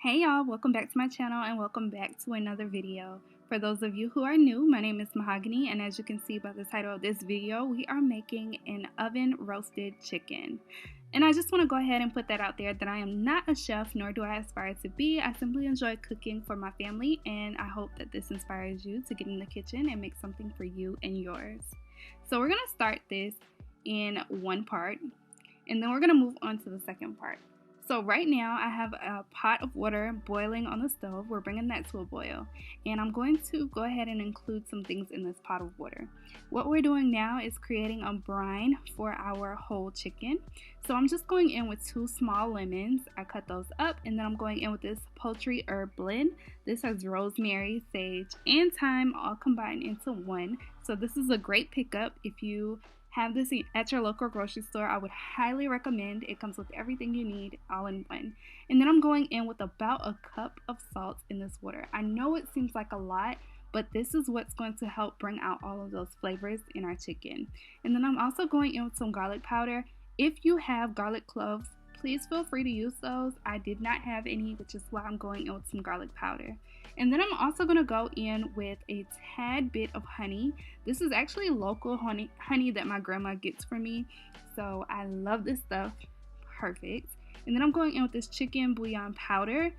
Hey y'all, welcome back to my channel and welcome back to another video. For those of you who are new, my name is Mahogany, and as you can see by the title of this video, we are making an oven roasted chicken. And I just want to go ahead and put that out there that I am not a chef, nor do I aspire to be. I simply enjoy cooking for my family, and I hope that this inspires you to get in the kitchen and make something for you and yours. So we're going to start this in one part, and then we're going to move on to the second part. So right now I have a pot of water boiling on the stove. We're bringing that to a boil, and I'm going to go ahead and include some things in this pot of water. What we're doing now is creating a brine for our whole chicken. So I'm just going in with 2 small lemons. I cut those up, and then I'm going in with this poultry herb blend. This has rosemary, sage, and thyme all combined into one. So this is a great pickup if you have this at your local grocery store. I would highly recommend. It comes with everything you need all in one. And then I'm going in with about a cup of salt in this water. I know it seems like a lot, but this is what's going to help bring out all of those flavors in our chicken. And then I'm also going in with some garlic powder. If you have garlic cloves, please feel free to use those. I did not have any, which is why I'm going in with some garlic powder. And then I'm also going to go in with a tad bit of honey. This is actually local honey that my grandma gets for me. So I love this stuff. Perfect. And then I'm going in with this chicken bouillon powder.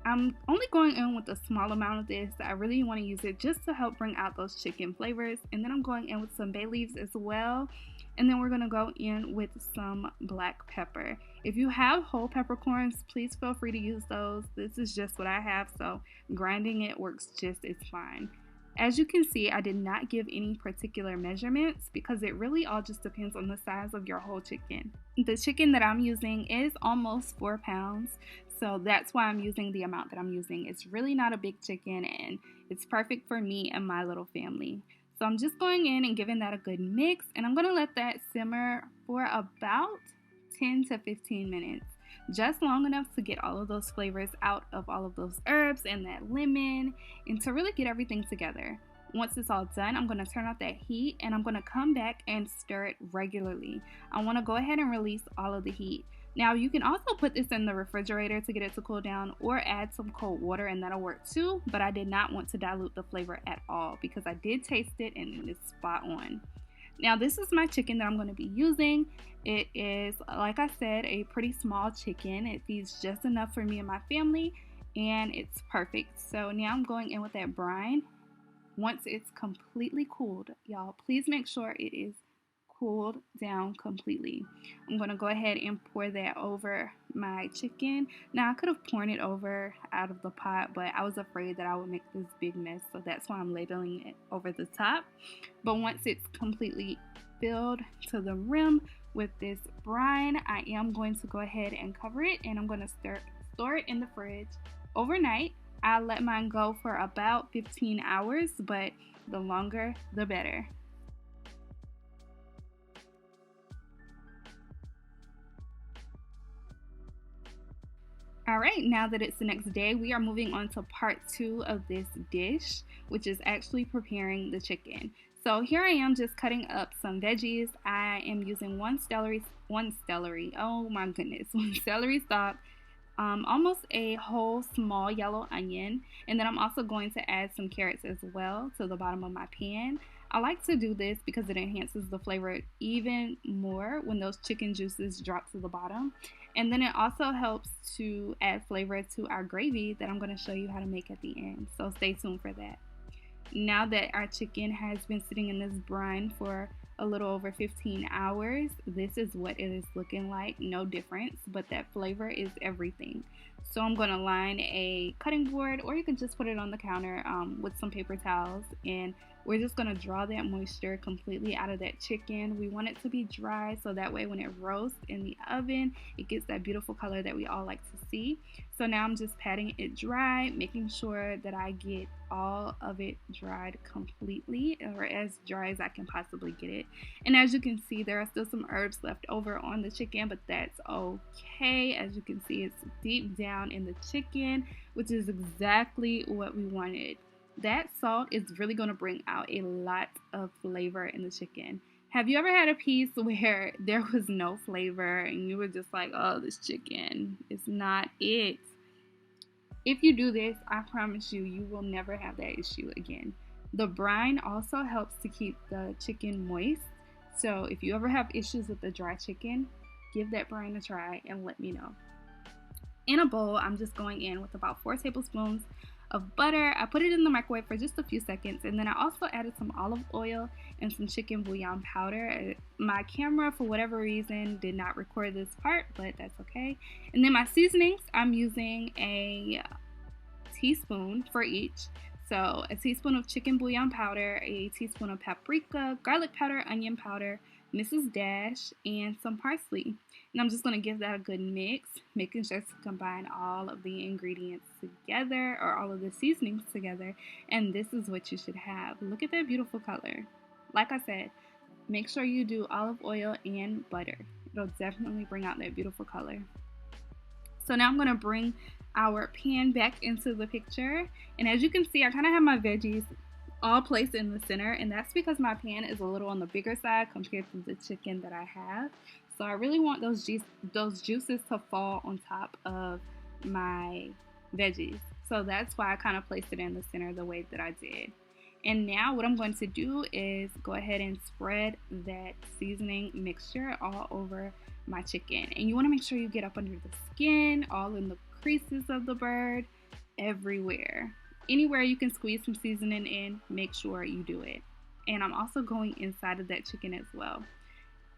I'm only going in with a small amount of this. I really want to use it just to help bring out those chicken flavors. And then I'm going in with some bay leaves as well. And then we're going to go in with some black pepper. If you have whole peppercorns, please feel free to use those. This is just what I have, so grinding it works just as fine. As you can see, I did not give any particular measurements because it really all just depends on the size of your whole chicken. The chicken that I'm using is almost 4 pounds, so that's why I'm using the amount that I'm using. It's really not a big chicken, and it's perfect for me and my little family. So I'm just going in and giving that a good mix, and I'm going to let that simmer for about 10 to 15 minutes. Just long enough to get all of those flavors out of all of those herbs and that lemon, and to really get everything together. Once it's all done, I'm going to turn off that heat, and I'm going to come back and stir it regularly. I want to go ahead and release all of the heat. Now you can also put this in the refrigerator to get it to cool down, or add some cold water and that'll work too, but I did not want to dilute the flavor at all because I did taste it and it's spot on. Now this is my chicken that I'm going to be using. It is, like I said, a pretty small chicken. It feeds just enough for me and my family, and it's perfect. So now I'm going in with that brine. Once it's completely cooled, y'all, please make sure it is cooled down completely. I'm going to go ahead and pour that over my chicken. Now I could have poured it over out of the pot, but I was afraid that I would make this big mess, so that's why I'm ladling it over the top. But once it's completely filled to the rim with this brine, I am going to go ahead and cover it, and I'm going to store it in the fridge overnight. I'll let mine go for about 15 hours, but the longer the better. Alright, now that it's the next day, we are moving on to part 2 of this dish, which is actually preparing the chicken. So here I am just cutting up some veggies. I am using one celery, oh my goodness, one celery stalk, almost a whole small yellow onion, and then I'm also going to add some carrots as well to the bottom of my pan. I like to do this because it enhances the flavor even more when those chicken juices drop to the bottom. And then it also helps to add flavor to our gravy that I'm going to show you how to make at the end. So stay tuned for that. Now that our chicken has been sitting in this brine for a little over 15 hours, this is what it is looking like. No difference, but that flavor is everything. So I'm going to line a cutting board, or you can just put it on the counter with some paper towels, and we're just going to draw that moisture completely out of that chicken. We want it to be dry so that way when it roasts in the oven, it gets that beautiful color that we all like to see. So now I'm just patting it dry, making sure that I get all of it dried completely, or as dry as I can possibly get it. And as you can see, there are still some herbs left over on the chicken, but that's okay. As you can see, it's deep down in the chicken, which is exactly what we wanted. That salt is really going to bring out a lot of flavor in the chicken. Have you ever had a piece where there was no flavor and you were just like, oh, this chicken is not it? If you do this, I promise you, you will never have that issue again. The brine also helps to keep the chicken moist. So if you ever have issues with the dry chicken, give that brine a try and let me know. In a bowl, I'm just going in with about 4 tablespoons of butter. I put it in the microwave for just a few seconds, and then I also added some olive oil and some chicken bouillon powder. My camera, for whatever reason, did not record this part, but that's okay. And then my seasonings, I'm using a teaspoon for each. So a teaspoon of chicken bouillon powder, a teaspoon of paprika, garlic powder, onion powder, Mrs. Dash, and some parsley. And I'm just going to give that a good mix, making sure to combine all of the ingredients together, or all of the seasonings together. And this is what you should have. Look at that beautiful color. Like I said, make sure you do olive oil and butter. It'll definitely bring out that beautiful color. So now I'm going to bring our pan back into the picture. And as you can see, I kind of have my veggies all placed in the center, and that's because my pan is a little on the bigger side compared to the chicken that I have. So I really want those juices to fall on top of my veggies. So that's why I kind of placed it in the center the way that I did. And now what I'm going to do is go ahead and spread that seasoning mixture all over my chicken. And you want to make sure you get up under the skin, all in the creases of the bird, everywhere. Anywhere you can squeeze some seasoning in, make sure you do it. And I'm also going inside of that chicken as well.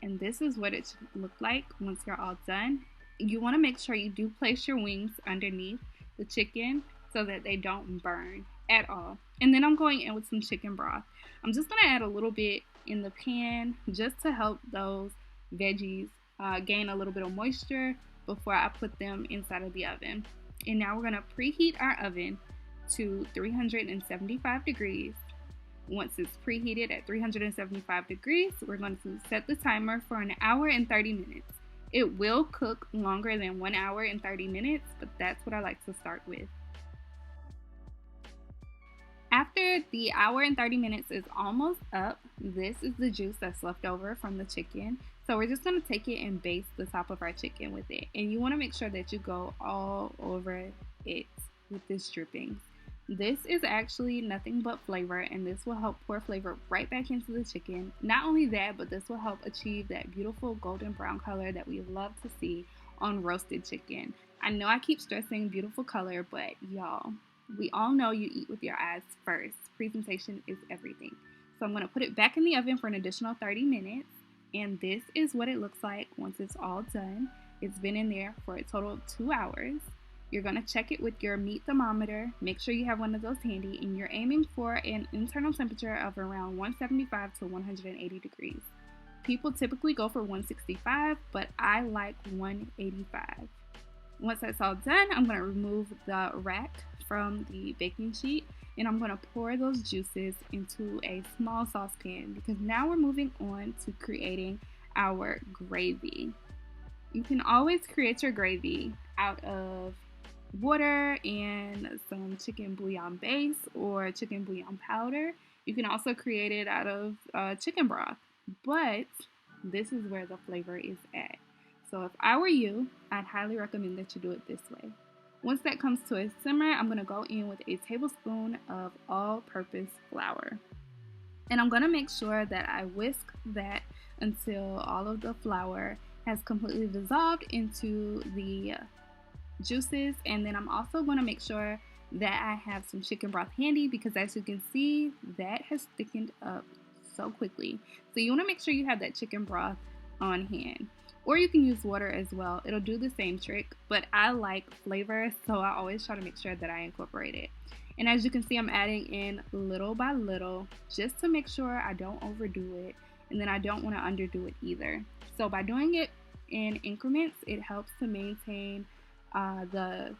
And this is what it should look like once you're all done. You want to make sure you do place your wings underneath the chicken so that they don't burn at all. And then I'm going in with some chicken broth. I'm just going to add a little bit in the pan just to help those veggies gain a little bit of moisture before I put them inside of the oven. And now we're going to preheat our oven to 375 degrees. Once it's preheated at 375 degrees, we're going to set the timer for 1 hour and 30 minutes. It will cook longer than 1 hour and 30 minutes, but that's what I like to start with. After the hour and 30 minutes is almost up, this is the juice that's left over from the chicken. So we're just going to take it and baste the top of our chicken with it. And you want to make sure that you go all over it with this dripping. This is actually nothing but flavor, and this will help pour flavor right back into the chicken. Not only that, but this will help achieve that beautiful golden brown color that we love to see on roasted chicken. I know I keep stressing beautiful color, but y'all, we all know you eat with your eyes first. Presentation is everything. So I'm going to put it back in the oven for an additional 30 minutes, and this is what it looks like once it's all done. It's been in there for a total of 2 hours. You're going to check it with your meat thermometer. Make sure you have one of those handy, and you're aiming for an internal temperature of around 175 to 180 degrees. People typically go for 165, but I like 185. Once that's all done, I'm going to remove the rack from the baking sheet, and I'm going to pour those juices into a small saucepan, because now we're moving on to creating our gravy. You can always create your gravy out of water and some chicken bouillon base or chicken bouillon powder. You can also create it out of chicken broth, but this is where the flavor is at. So if I were you, I'd highly recommend that you do it this way. Once that comes to a simmer, I'm going to go in with a tablespoon of all-purpose flour. And I'm going to make sure that I whisk that until all of the flour has completely dissolved into the juices. And then I'm also going to make sure that I have some chicken broth handy, because as you can see, that has thickened up so quickly. So you want to make sure you have that chicken broth on hand. Or you can use water as well. It'll do the same trick, but I like flavor, so I always try to make sure that I incorporate it. And as you can see, I'm adding in little by little just to make sure I don't overdo it, and then I don't want to underdo it either. So by doing it in increments, it helps to maintain the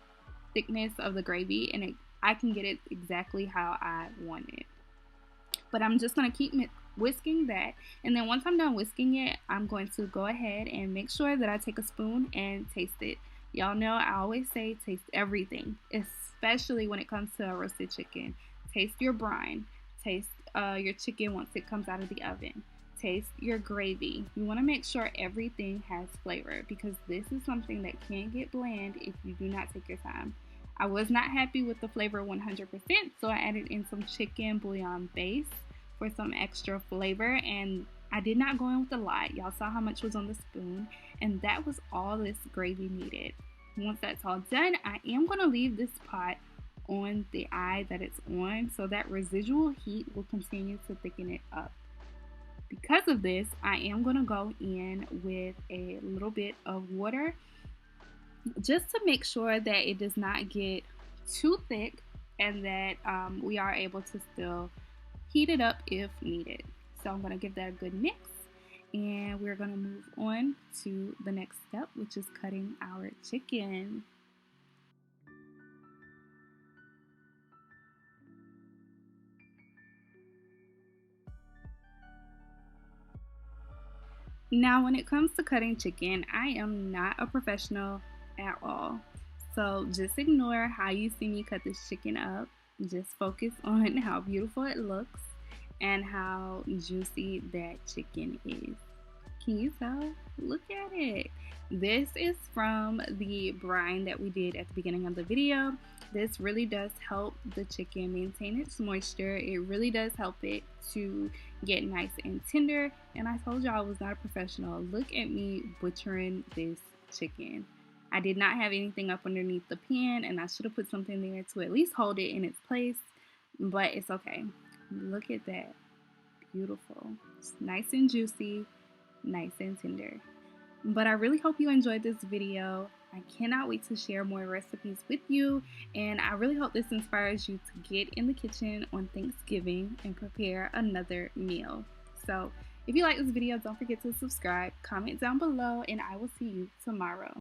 thickness of the gravy, and I can get it exactly how I want it. But I'm just going to keep whisking that, and then once I'm done whisking it, I'm going to go ahead and make sure that I take a spoon and taste it. Y'all know I always say taste everything, especially when it comes to a roasted chicken. Taste your brine, taste your chicken once it comes out of the oven, taste your gravy. You want to make sure everything has flavor, because this is something that can get bland if you do not take your time. I was not happy with the flavor 100%, so I added in some chicken bouillon base for some extra flavor, and I did not go in with a lot. Y'all saw how much was on the spoon, and that was all this gravy needed. Once that's all done, I am going to leave this pot on the eye that it's on so that residual heat will continue to thicken it up. Because of this, I am going to go in with a little bit of water just to make sure that it does not get too thick and that we are able to still heat it up if needed. So I'm going to give that a good mix, and we're going to move on to the next step, which is cutting our chicken. Now, when it comes to cutting chicken, I am not a professional at all. So just ignore how you see me cut this chicken up. Just focus on how beautiful it looks and how juicy that chicken is. Can you tell? Look at it. This is from the brine that we did at the beginning of the video. This really does help the chicken maintain its moisture. It really does help it to get nice and tender. And I told y'all I was not a professional. Look at me butchering this chicken. I did not have anything up underneath the pan, and I should have put something there to at least hold it in its place, but it's okay. Look at that. Beautiful. It's nice and juicy, nice and tender. But I really hope you enjoyed this video. I cannot wait to share more recipes with you, and I really hope this inspires you to get in the kitchen on Thanksgiving and prepare another meal. So if you like this video, don't forget to subscribe, comment down below, and I will see you tomorrow.